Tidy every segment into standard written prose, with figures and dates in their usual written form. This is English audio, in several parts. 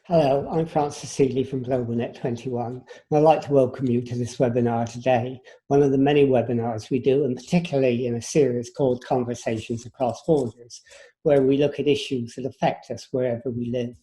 Hello, I'm Francis Seeley from GlobalNet 21, and I'd like to welcome you to this webinar today, one of the many webinars we do, and particularly in a series called Conversations Across Borders, where we look at issues that affect us wherever we live.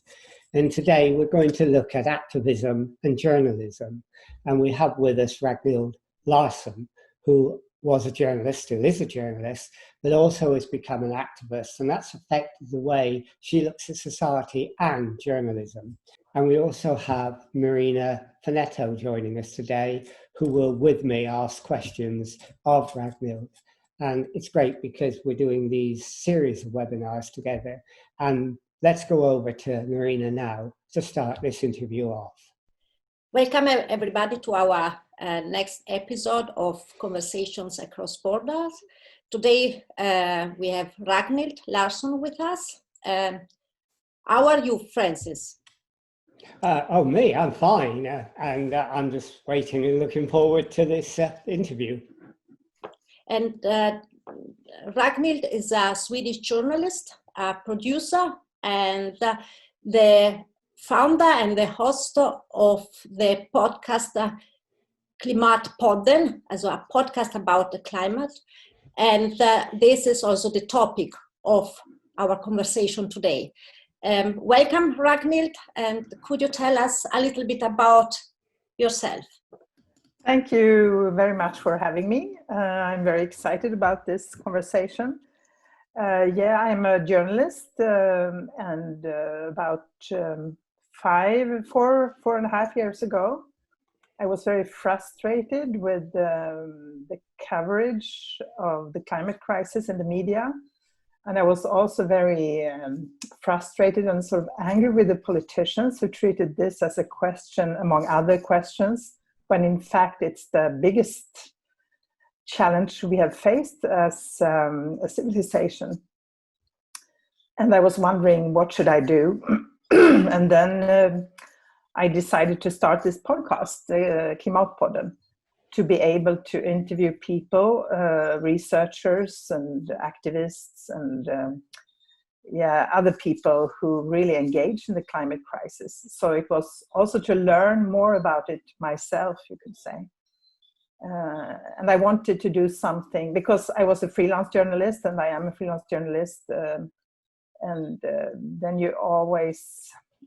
And today we're going to look at activism and journalism, and we have with us Ragnhild Larsson, who was a journalist, who is a journalist, but also has become an activist, and that's affected the way she looks at society and journalism. And we also have Marina Finetto joining us today, who will, with me, ask questions of Ragnhild. And it's great because we're doing these series of webinars together. And let's go over to Marina now to start this interview off. Welcome everybody to our next episode of Conversations Across Borders. Today we have Ragnhild Larsson with us. How are you, Francis? Me, I'm fine. And I'm just waiting and looking forward to this interview. And Ragnhild is a Swedish journalist, a producer, and the founder and the host of the podcast Klimatpodden, also a podcast about the climate. And this is also the topic of our conversation today. Welcome, Ragnhild, and could you tell us a little bit about yourself? Thank you very much for having me. I'm very excited about this conversation. I'm a journalist, and about 4.5 years ago, I was very frustrated with the coverage of the climate crisis in the media. And I was also very frustrated and sort of angry with the politicians who treated this as a question among other questions, when in fact it's the biggest challenge we have faced as a civilization. And I was wondering, what should I do? And then I decided to start this podcast, Klimatpodden, to be able to interview people, researchers and activists and other people who really engage in the climate crisis. So it was also to learn more about it myself, you could say. And I wanted to do something because I was a freelance journalist, and I am a freelance journalist. Then you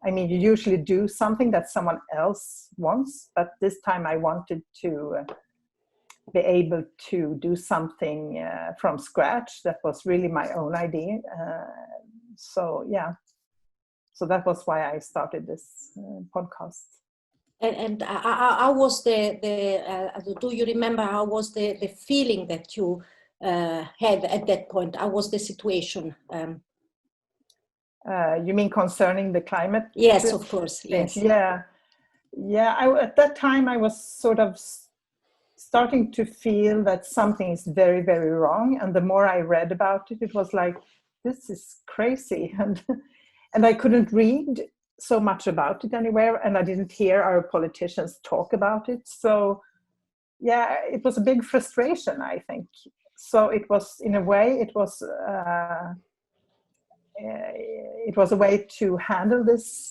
you usually do something that someone else wants, but this time I wanted to be able to do something from scratch that was really my own idea. So that was why I started this podcast. And how was do you remember how was the feeling that you had at that point? How was the situation? You mean concerning the climate? Yes, of course. Yes. At that time, I was sort of starting to feel that something is very, very wrong. And the more I read about it, it was like, this is crazy. And I couldn't read so much about it anywhere. And I didn't hear our politicians talk about it. So, it was a big frustration, I think. So it was, in a way, it was a way to handle this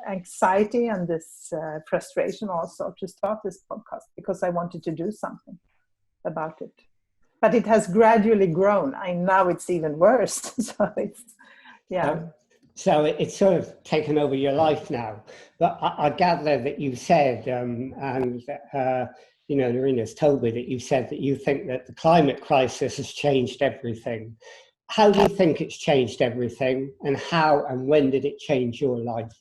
anxiety and this frustration also, to start this podcast, because I wanted to do something about it. But it has gradually grown. Now it's even worse. So it's sort of taken over your life now. But I gather that you said, Marina's told me that you said that you think that the climate crisis has changed everything. How do you think it's changed everything, and how and when did it change your life?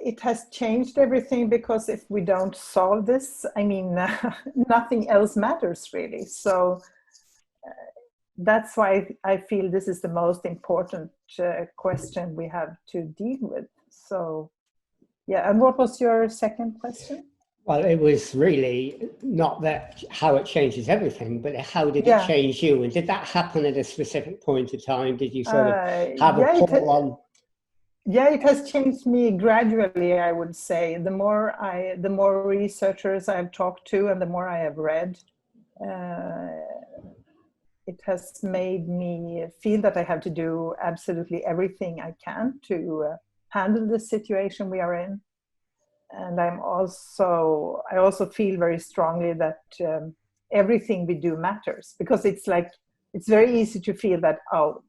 It has changed everything, because if we don't solve this, nothing else matters really. So that's why I feel this is the most important question we have to deal with. So, and what was your second question? Well, it was really not that how it changes everything, but how did it change you? And did that happen at a specific point in time? Did you sort of have a pull on? Yeah, it has changed me gradually, I would say. The more researchers I've talked to and the more I have read, it has made me feel that I have to do absolutely everything I can to handle the situation we are in. And I also feel very strongly that everything we do matters, because it's very easy to feel that, oh,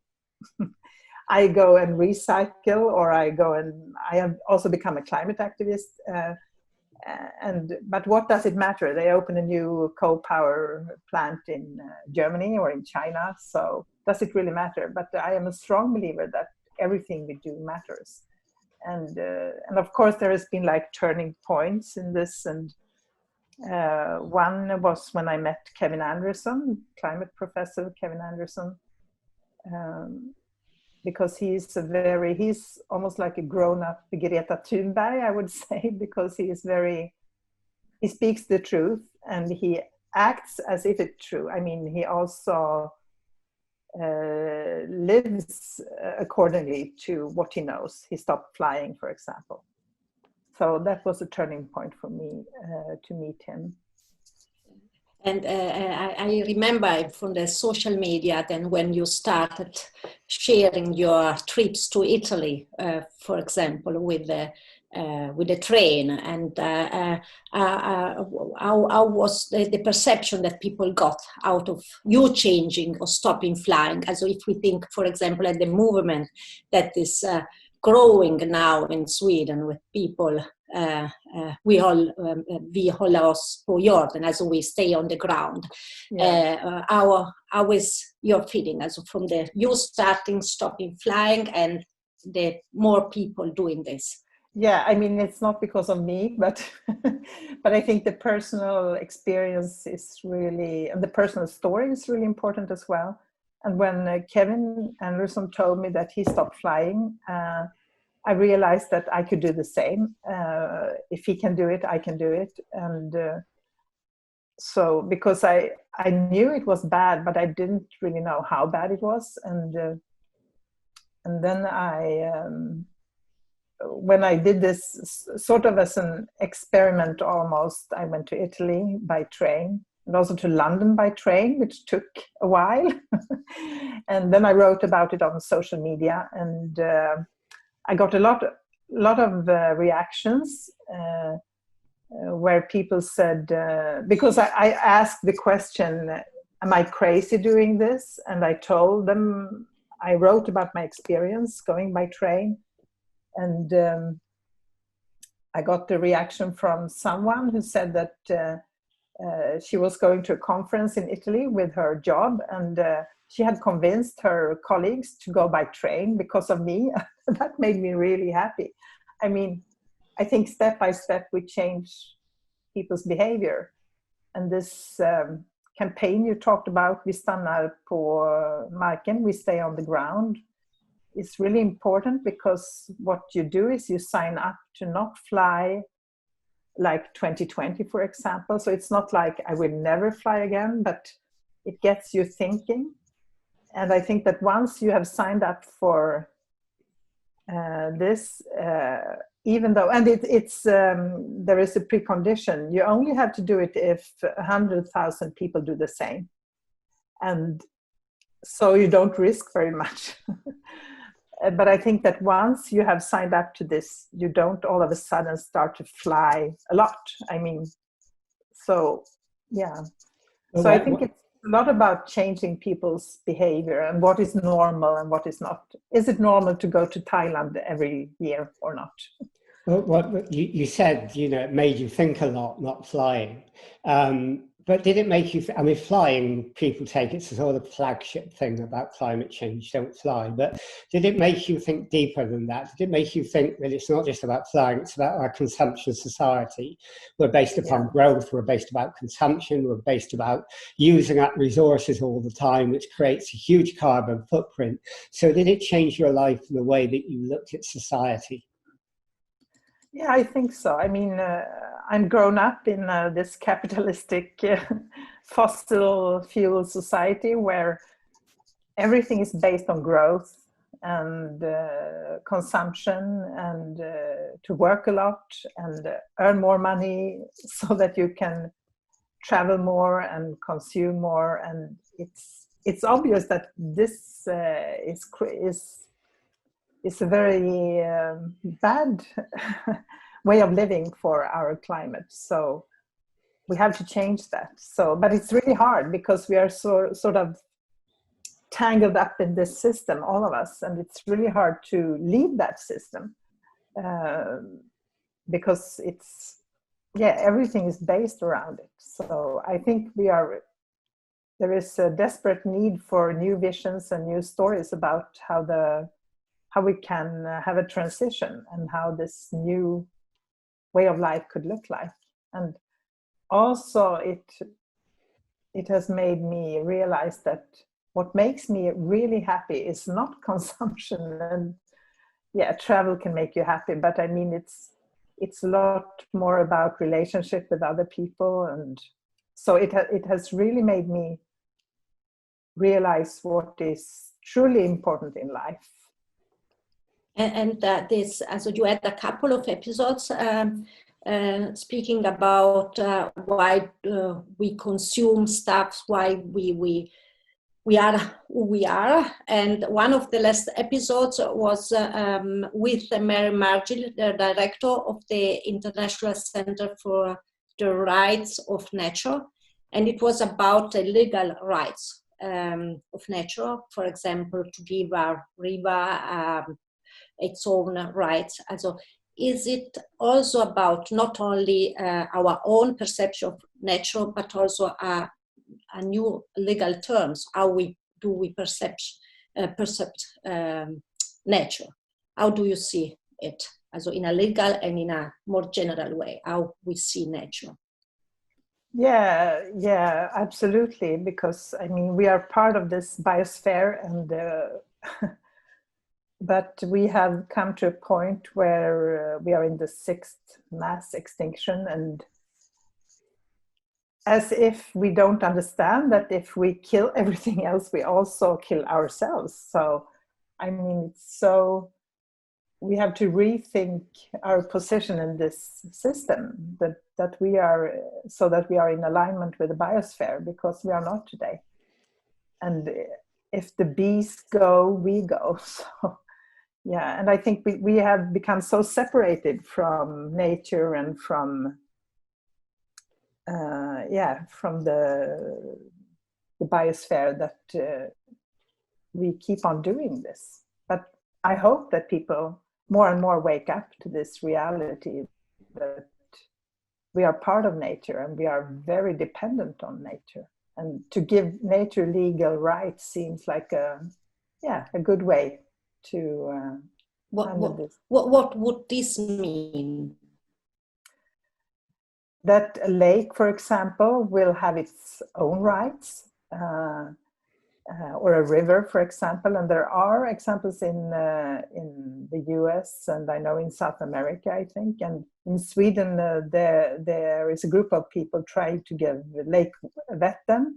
I go and recycle, or I have also become a climate activist. But what does it matter? They open a new coal power plant in Germany or in China. So does it really matter? But I am a strong believer that everything we do matters. And of course there has been like turning points in this. And one was when I met Kevin Anderson, climate professor Kevin Anderson. Because he's almost like a grown-up Greta Thunberg, I would say, because he speaks the truth and he acts as if it's true. I mean, he also lives accordingly to what he knows. He stopped flying, for example. So that was a turning point for me to meet him. And I remember from the social media then when you started sharing your trips to Italy, for example, with the train, and how was the perception that people got out of you changing or stopping flying? As if we think, for example, at the movement that is growing now in Sweden with people. We håller oss på jorden, as we stay on the ground. Yeah. How is your feeling as from you stopping flying and the more people doing this? Yeah, I mean, it's not because of me, but but I think the personal experience is really, and the personal story is really important as well. And when Kevin Anderson told me that he stopped flying, I realized that I could do the same. If he can do it, I can do it. And so because I knew it was bad, but I didn't really know how bad it was. And then when I did this sort of as an experiment almost, I went to Italy by train and also to London by train, which took a while. And then I wrote about it on social media, and I got a lot of reactions where people said, because I asked the question, am I crazy doing this? And I told them, I wrote about my experience going by train. And I got the reaction from someone who said that she was going to a conference in Italy with her job, and she had convinced her colleagues to go by train because of me. That made me really happy. I mean, I think step by step we change people's behavior. And this campaign you talked about, Vi stannar på marken, we stay on the ground, is really important, because what you do is you sign up to not fly like 2020, for example. So it's not like I will never fly again, but it gets you thinking. And I think that once you have signed up for this, even though, and it's there is a precondition, you only have to do it if 100,000 people do the same. And so you don't risk very much. But I think that once you have signed up to this, you don't all of a sudden start to fly a lot. I mean, so, yeah. So I think it's a lot about changing people's behavior and what is normal and what is not. Is it normal to go to Thailand every year or not? Well, what you said, it made you think a lot, not flying. But did it make you, I mean, flying, people take it as sort of the flagship thing about climate change, don't fly. But did it make you think deeper than that? Did it make you think that it's not just about flying, it's about our consumption society? We're based upon growth, we're based about consumption, we're based about using up resources all the time, which creates a huge carbon footprint. So did it change your life in the way that you looked at society? Yeah, I think so. I mean, I'm grown up in this capitalistic fossil fuel society where everything is based on growth and consumption, and to work a lot and earn more money so that you can travel more and consume more. And it's obvious that this is a very bad way of living for our climate. So we have to change that. So, but it's really hard because we are sort of tangled up in this system, all of us, and it's really hard to leave that system because everything is based around it. So I think there is a desperate need for new visions and new stories about how we can have a transition and how this new way of life could look like. And also it has made me realize that what makes me really happy is not consumption. And travel can make you happy, but I mean it's a lot more about relationship with other people. And so it has really made me realize what is truly important in life. And this, so you had a couple of episodes speaking about why we consume stuff, why we are who we are. And one of the last episodes was with Mary Margil, the director of the International Center for the Rights of Nature. And it was about the legal rights of nature, for example, to give our river its own rights. Also, is it also about not only our own perception of nature, but also a new legal terms? How we perceive nature? How do you see it? Also in a legal and in a more general way, how we see nature? Yeah, absolutely. Because I mean, we are part of this biosphere, and but we have come to a point where we are in the 6th mass extinction, and as if we don't understand that if we kill everything else, we also kill ourselves. So, I mean, we have to rethink our position in this system, that we are in alignment with the biosphere, because we are not today. And if the bees go, we go. So, yeah, and I think we have become so separated from nature and from the biosphere that we keep on doing this. But I hope that people more and more wake up to this reality that we are part of nature and we are very dependent on nature. And to give nature legal rights seems like a good way to handle this. What would this mean? That a lake, for example, will have its own rights, or a river, for example. And there are examples in the US, and I know in South America, I think, and in Sweden, there is a group of people trying to give Lake Vättern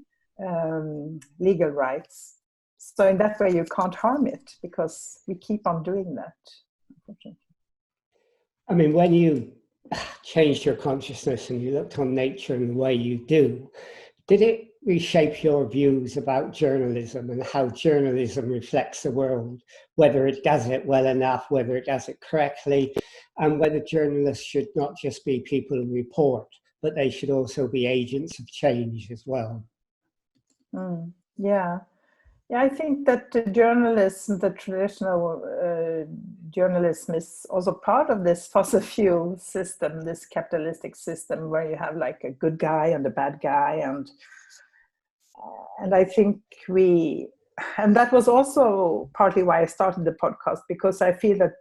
legal rights. So in that way, you can't harm it, because we keep on doing that, unfortunately. I mean, when you changed your consciousness and you looked on nature in the way you do, did it reshape your views about journalism and how journalism reflects the world, whether it does it well enough, whether it does it correctly, and whether journalists should not just be people who report, but they should also be agents of change as well? Yeah, I think that the journalism, the traditional journalism, is also part of this fossil fuel system, this capitalistic system where you have like a good guy and a bad guy, and I think and that was also partly why I started the podcast, because I feel that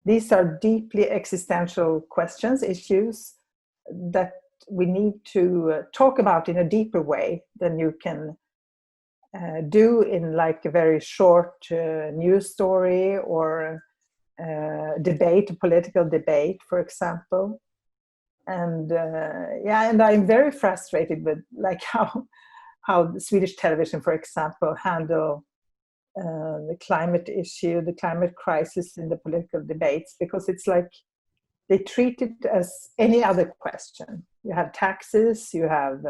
these are deeply existential questions, issues that we need to talk about in a deeper way than you can do in like a very short news story or debate, a political debate, for example. And and I'm very frustrated with like how the Swedish television, for example, handle the climate issue, the climate crisis in the political debates, because it's like they treat it as any other question. You have taxes, you have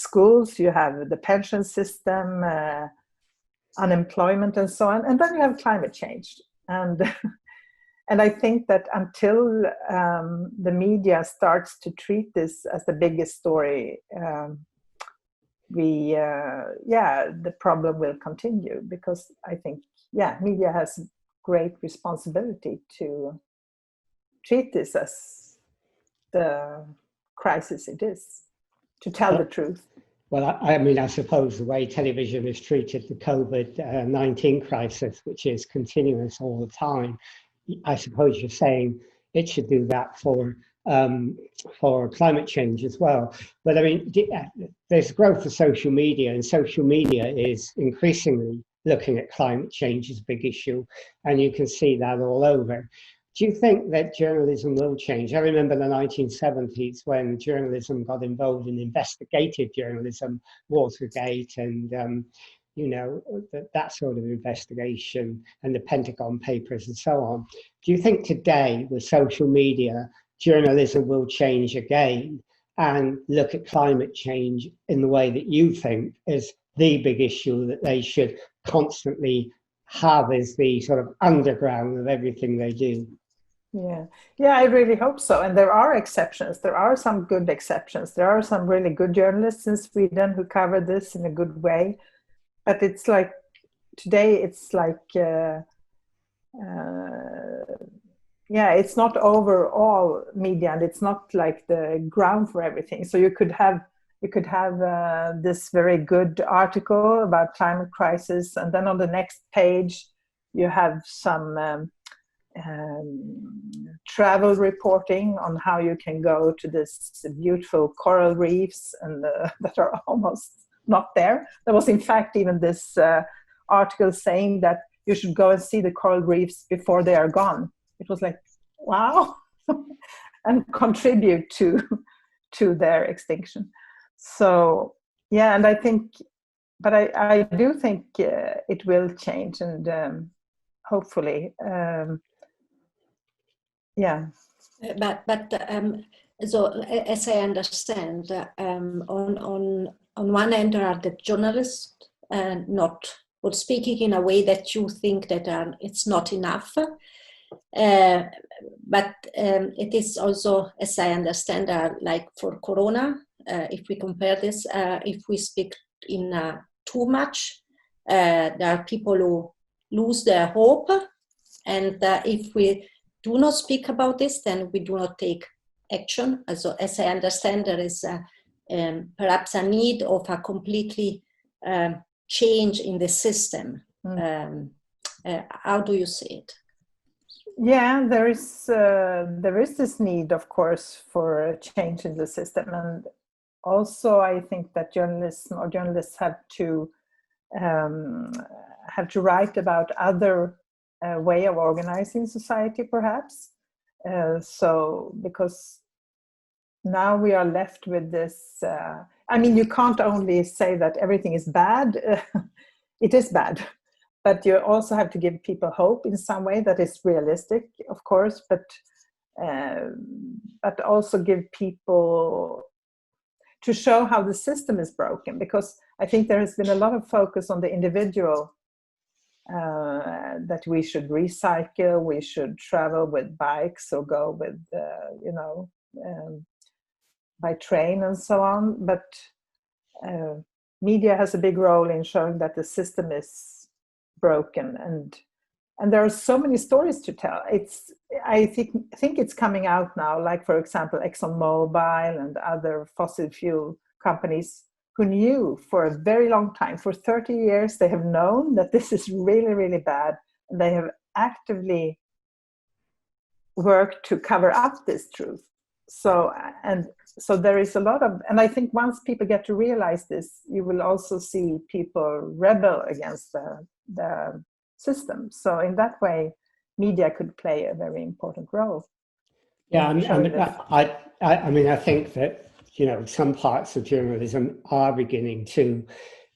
schools, you have the pension system, unemployment, and so on, and then you have climate change. And and I think that until the media starts to treat this as the biggest story, the problem will continue, because I think media has great responsibility to treat this as the crisis it is, to tell the truth. Well, I mean, I suppose the way television has treated the COVID-19 crisis, which is continuous all the time, I suppose you're saying it should do that for climate change as well. But I mean, there's growth of social media, and social media is increasingly looking at climate change as a big issue, and you can see that all over. Do you think that journalism will change? I remember the 1970s when journalism got involved in investigative journalism, Watergate, and that sort of investigation, and the Pentagon Papers and so on. Do you think today, with social media, journalism will change again and look at climate change in the way that you think is the big issue that they should constantly have as the sort of underground of everything they do? Yeah, I really hope so. And there are exceptions. There are some good exceptions. There are some really good journalists in Sweden who cover this in a good way. But it's like today, it's like it's not overall media, and it's not like the ground for everything. So you could have this very good article about climate crisis, and then on the next page you have some travel reporting on how you can go to this beautiful coral reefs and that are almost not there. There was in fact even this article saying that you should go and see the coral reefs before they are gone. It was like, wow, and contribute to their extinction. So and I think, but I do think it will change, and hopefully. So as I understand, on one end there are the journalists, not speaking in a way that you think that it's not enough, but it is also, as I understand, like for Corona, if we compare this, if we speak in too much, there are people who lose their hope, and if we do not speak about this, then we do not take action. So as I understand, there is perhaps a need of a completely change in the system. How do you see it? Yeah, there is this need, of course, for a change in the system, and also I think that journalists have to write about other way of organizing society, perhaps. So because now we are left with this. I mean, you can't only say that everything is bad. It is bad. But you also have to give people hope in some way that is realistic, of course, but also give people to show how the system is broken, because I think there has been a lot of focus on the individual, that we should recycle, we should travel with bikes or go with, by train and so on. But media has a big role in showing that the system is broken, and there are so many stories to tell. I think it's coming out now, like for example ExxonMobil and other fossil fuel companies who knew for a very long time, for 30 years, they have known that this is really, really bad, and they have actively worked to cover up this truth. So there is a lot of, and I think once people get to realize this, you will also see people rebel against the system. So in that way, media could play a very important role. Yeah, I mean, I think that, some parts of journalism are beginning to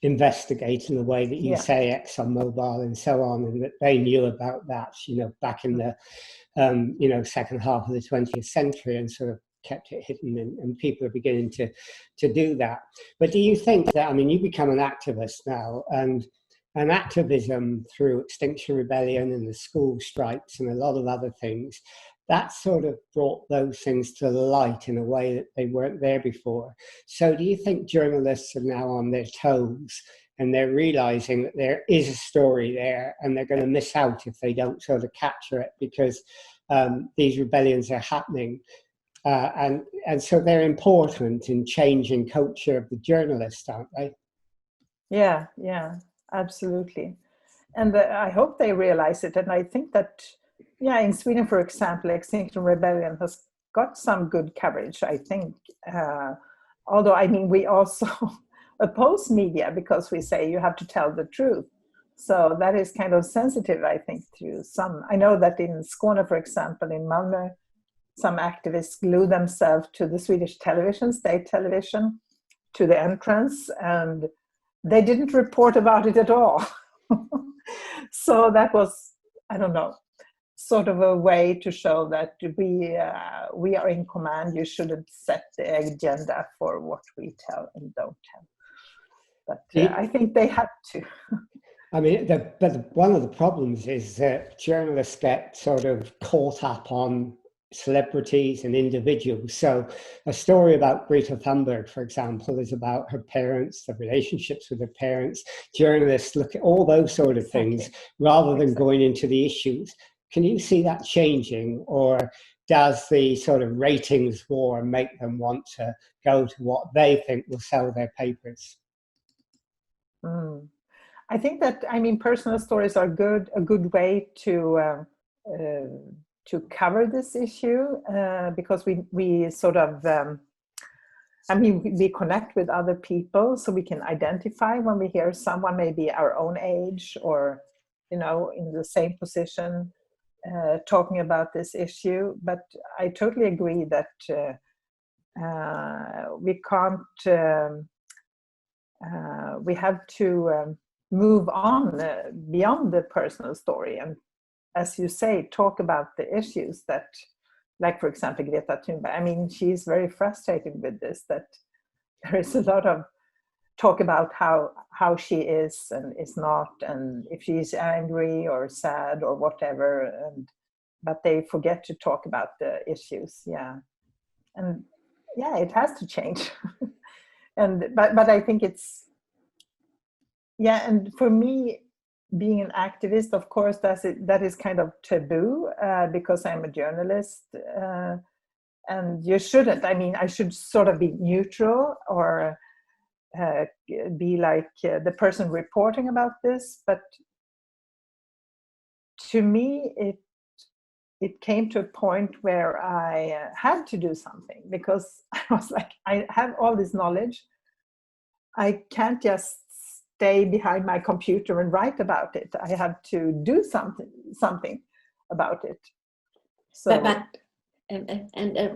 investigate in the way that you say ExxonMobil and so on, and that they knew about that, back in the, second half of the 20th century, and sort of kept it hidden, and people are beginning to do that. But do you think that, I mean, you become an activist now, and activism through Extinction Rebellion and the school strikes and a lot of other things, that sort of brought those things to light in a way that they weren't there before. So do you think journalists are now on their toes and they're realizing that there is a story there and they're going to miss out if they don't sort of capture it, because these rebellions are happening? And so they're important in changing culture of the journalist, aren't they? Yeah, absolutely. And I hope they realize it. And I think that, in Sweden, for example, Extinction Rebellion has got some good coverage, I think. Although, I mean, we also oppose media because we say you have to tell the truth. So that is kind of sensitive, I think, to some. I know that in Skåne, for example, in Malmö, some activists glue themselves to the Swedish television, state television, to the entrance, and they didn't report about it at all. So that was, I don't know, sort of a way to show that we are in command. You shouldn't set the agenda for what we tell and don't tell. But I think they had to. I mean, but one of the problems is that journalists get sort of caught up on celebrities and individuals. So a story about Greta Thunberg, for example, is about her parents, the relationships with her parents. Journalists look at all those sort of things rather than going into the issues. Can you see that changing, or does the sort of ratings war make them want to go to what they think will sell their papers? I think that, I mean, personal stories are a good way to cover this issue, because we sort of, I mean, we connect with other people, so we can identify when we hear someone maybe our own age or, in the same position, talking about this issue. But I totally agree that we can't, we have to move on beyond the personal story, and, as you say, talk about the issues that, like, for example, Greta Thunberg. I mean, she's very frustrated with this, that there is a lot of talk about how she is and is not, and if she's angry or sad or whatever, but they forget to talk about the issues. And it has to change. But I think it's, and for me, being an activist, of course, that is kind of taboo, because I'm a journalist, and you shouldn't. I mean, I should sort of be neutral, or be like the person reporting about this. But to me, it came to a point where I had to do something, because I was like, I have all this knowledge. I can't just stay behind my computer and write about it. I have to do something about it. So, and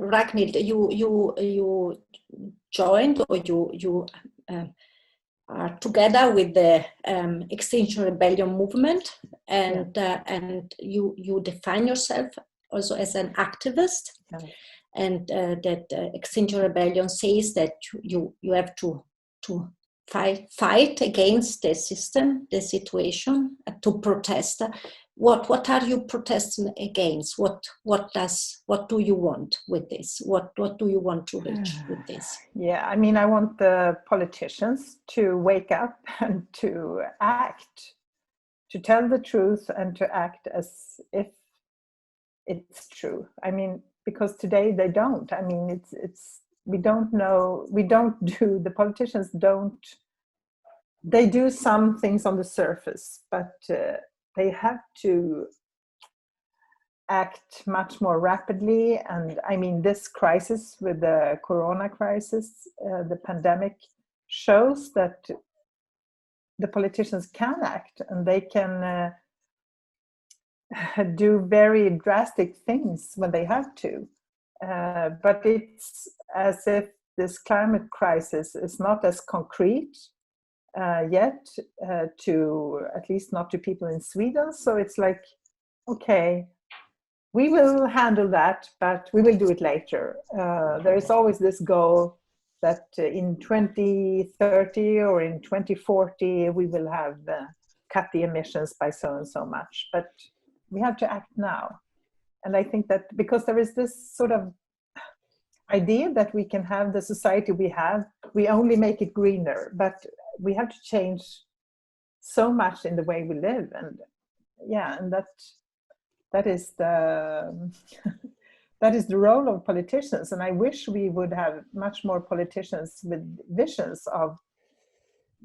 Ragnhild, you joined, or you are together with the Extinction Rebellion movement, and you define yourself also as an activist, and that Extinction Rebellion says that you have to fight against the system, the situation, to protest. What are you protesting against? What do you want with this? What do you want to reach with this? I mean, I want the politicians to wake up and to act, to tell the truth and to act as if it's true. I mean, because today they don't. I mean, it's we don't know, the politicians don't, they do some things on the surface, but they have to act much more rapidly. And I mean, this crisis with the corona crisis, the pandemic, shows that the politicians can act, and they can do very drastic things when they have to. But it's as if this climate crisis is not as concrete yet, to at least not to people in Sweden. So it's like, okay, we will handle that, but we will do it later. There is always this goal that in 2030 or in 2040, we will have cut the emissions by so and so much. But we have to act now. And I think that because there is this sort of idea that we can have the society we have, we only make it greener, but we have to change so much in the way we live. And yeah, and that is the that is the role of politicians. And I wish we would have much more politicians with visions of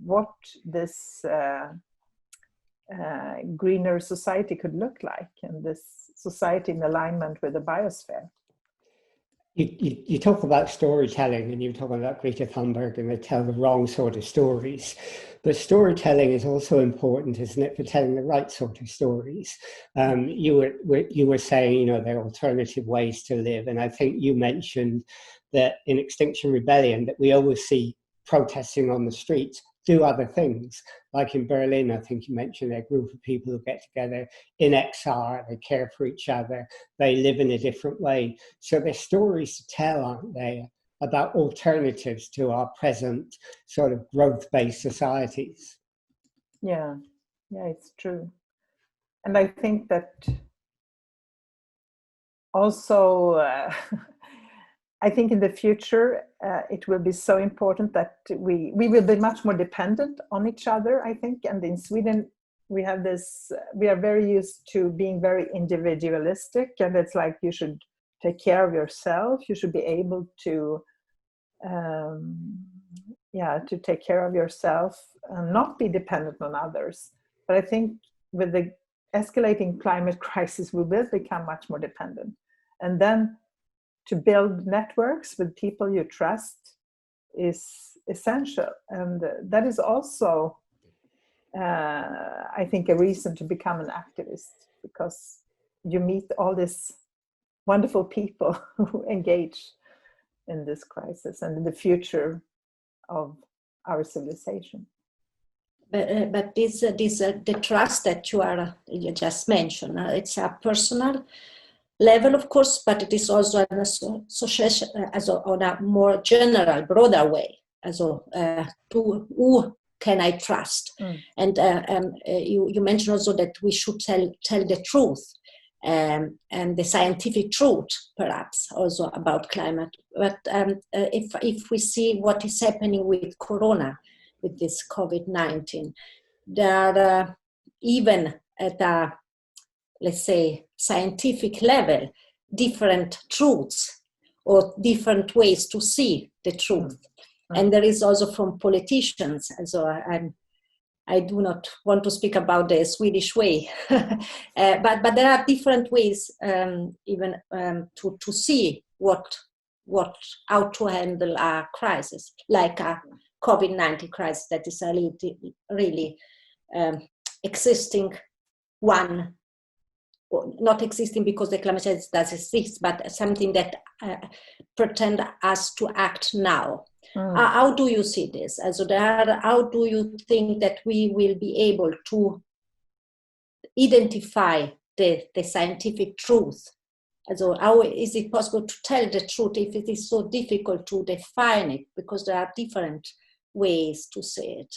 what this greener society could look like, and this society in alignment with the biosphere. You talk about storytelling, and you talk about Greta Thunberg, and they tell the wrong sort of stories. But storytelling is also important, isn't it, for telling the right sort of stories? You were saying, there are alternative ways to live, and I think you mentioned that in Extinction Rebellion that we always see protesting on the streets do other things. Like in Berlin, I think you mentioned a group of people who get together in XR, they care for each other, they live in a different way. So there's stories to tell, aren't they, about alternatives to our present sort of growth-based societies. Yeah, it's true. And I think that also, I think in the future, it will be so important that we will be much more dependent on each other, I think. And in Sweden, we have this, we are very used to being very individualistic. And it's like, you should take care of yourself. You should be able to, to take care of yourself and not be dependent on others. But I think with the escalating climate crisis, we will become much more dependent. And then to build networks with people you trust is essential. And that is also, I think, a reason to become an activist, because you meet all these wonderful people who engage in this crisis and in the future of our civilization. But this the trust that you just mentioned, it's a personal level, of course, but it is also an association on a more general, broader way. To who can I trust? And you mentioned also that we should tell the truth, and the scientific truth, perhaps, also about climate. But if we see what is happening with Corona, with this COVID-19, there are even at a, let's say, scientific level, different truths or different ways to see the truth. And there is also from politicians, and so I do not want to speak about the Swedish way, but there are different ways even to see how to handle a crisis, like a COVID-19 crisis that is a really existing one, not existing because the climate change does exist, but something that pretend us to act now. How do you see this? How do you think that we will be able to identify the scientific truth? So how is it possible to tell the truth if it is so difficult to define it, because there are different ways to say it?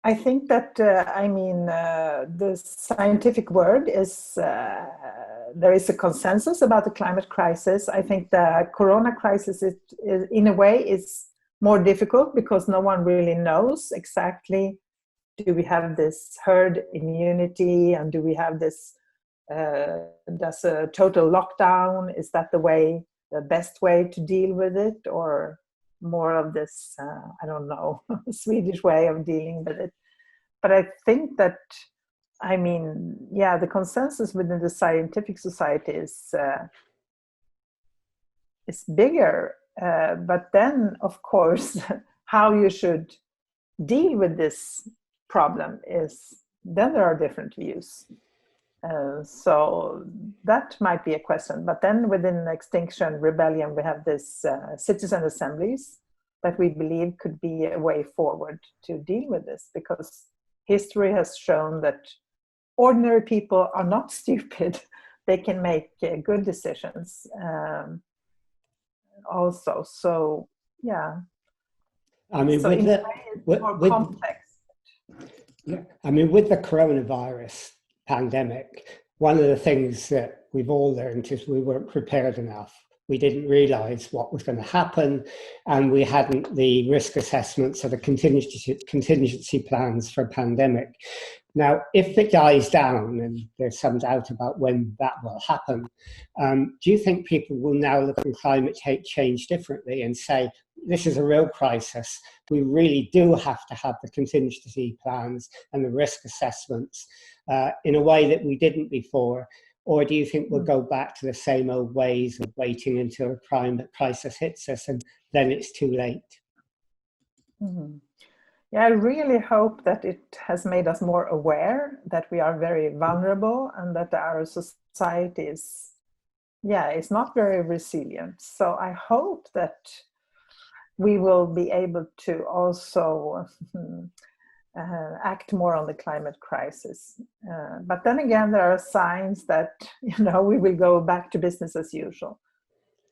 I think that, the scientific word is, there is a consensus about the climate crisis. I think the Corona crisis is in a way is more difficult because no one really knows exactly, do we have this herd immunity, and do we have this, does a total lockdown, is that the best way to deal with it, or more of this, I don't know, Swedish way of dealing with it. But I think that, the consensus within the scientific society is bigger. But then, of course, how you should deal with this problem then there are different views. So that might be a question. But then within Extinction Rebellion, we have this citizen assemblies that we believe could be a way forward to deal with this, because history has shown that ordinary people are not stupid. they can make good decisions also. So yeah. I mean, so in a way it's more complex. I mean, with the coronavirus pandemic, one of the things that we've all learned is we weren't prepared enough. We didn't realize what was going to happen, and we hadn't the risk assessments or the contingency plans for a pandemic. Now, if it dies down, and there's some doubt about when that will happen, do you think people will now look at climate change differently and say, this is a real crisis, we really do have to have the contingency plans and the risk assessments in a way that we didn't before? Or do you think we'll go back to the same old ways of waiting until a climate crisis hits us and then it's too late? Mm-hmm. Yeah, I really hope that it has made us more aware that we are very vulnerable and that our society is, it's not very resilient. So I hope that we will be able to also act more on the climate crisis. But then again, there are signs that, we will go back to business as usual.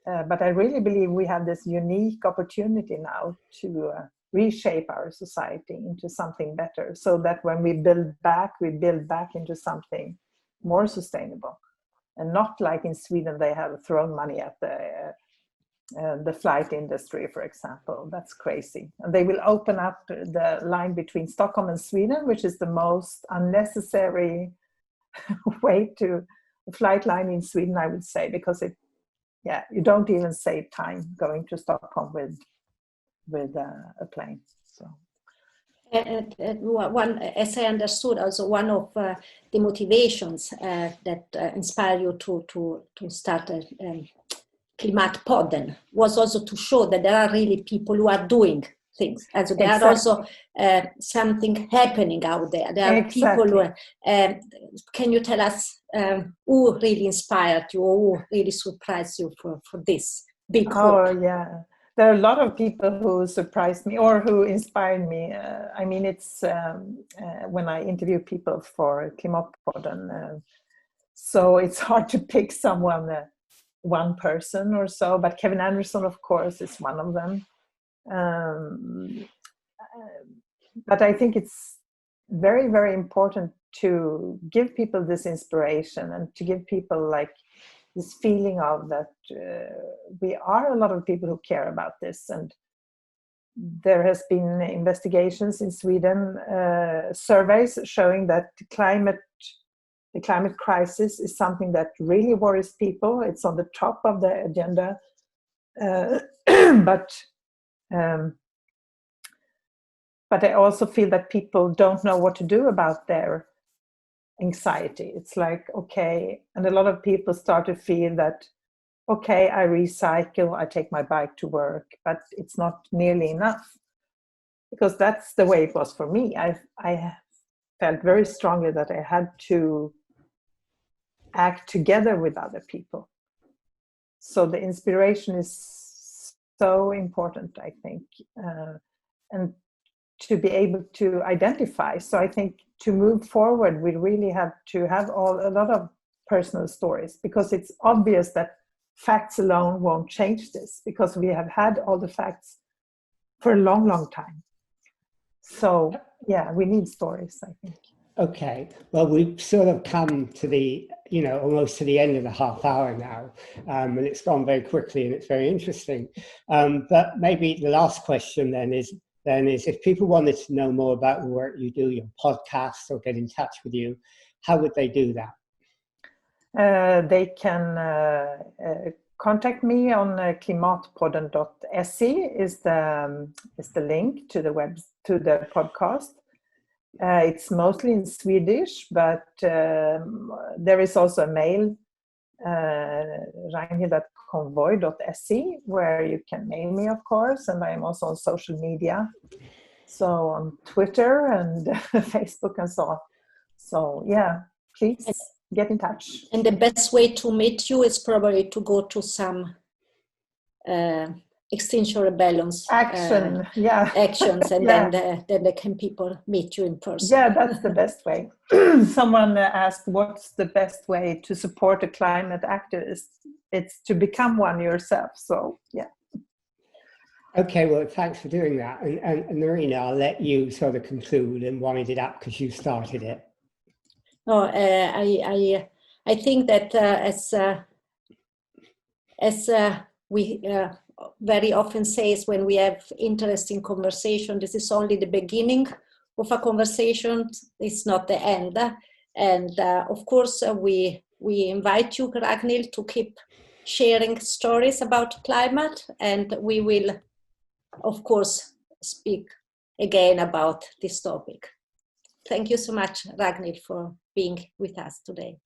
But I really believe we have this unique opportunity now to reshape our society into something better, so that when we build back into something more sustainable. And not like in Sweden, they have thrown money at the flight industry, for example. That's crazy. And they will open up the line between Stockholm and Sweden, which is the most unnecessary way to the flight line in Sweden, I would say, because you don't even save time going to Stockholm with a plane. So. One, as I understood, also one of the motivations that inspire you to start Klimatpodden was also to show that there are really people who are doing things. And so there are also something happening out there. There are people who are, can you tell us who really inspired you or who really surprised you for this big hope? Oh, yeah. There are a lot of people who surprised me or who inspired me. I mean, it's when I interview people for Klimatpodden, so it's hard to pick one person or so, but Kevin Anderson, of course, is one of them. But I think it's very, very important to give people this inspiration and to give people like this feeling of that we are a lot of people who care about this. And there has been investigations in Sweden, surveys showing that the climate crisis is something that really worries people. It's on the top of the agenda. But I also feel that people don't know what to do about their anxiety. It's like, okay, and a lot of people start to feel that, okay, I recycle, I take my bike to work, but it's not nearly enough. Because that's the way it was for me. I felt very strongly that I had to act together with other people. So the inspiration is so important, I think, and to be able to identify. So I think to move forward, we really have to have a lot of personal stories, because it's obvious that facts alone won't change this, because we have had all the facts for a long, long time. So yeah, we need stories, I think. Okay, well, we've sort of come to the, almost to the end of the half hour now, and it's gone very quickly and it's very interesting. But maybe the last question then is if people wanted to know more about the work you do, your podcast, or get in touch with you, how would they do that? They can contact me on klimatpodden.se is the link to the podcast. It's mostly in Swedish, but there is also a mail, Ragnhild@convoy.se, where you can mail me, of course, and I am also on social media, so on Twitter and Facebook and so on. So yeah, please get in touch. And the best way to meet you is probably to go to some Extinction Rebellion's actions, and then can people meet you in person. Yeah, that's the best way. Someone asked, what's the best way to support a climate activist? It's to become one yourself. So, yeah. Okay, well, thanks for doing that. And Marina, I'll let you sort of conclude and wind it up because you started it. No, I think that as we very often say, when we have interesting conversation, this is only the beginning of a conversation. It's not the end. And of course, we invite you, Ragnhild, to keep sharing stories about climate, and we will, of course, speak again about this topic. Thank you so much, Ragnhild, for being with us today.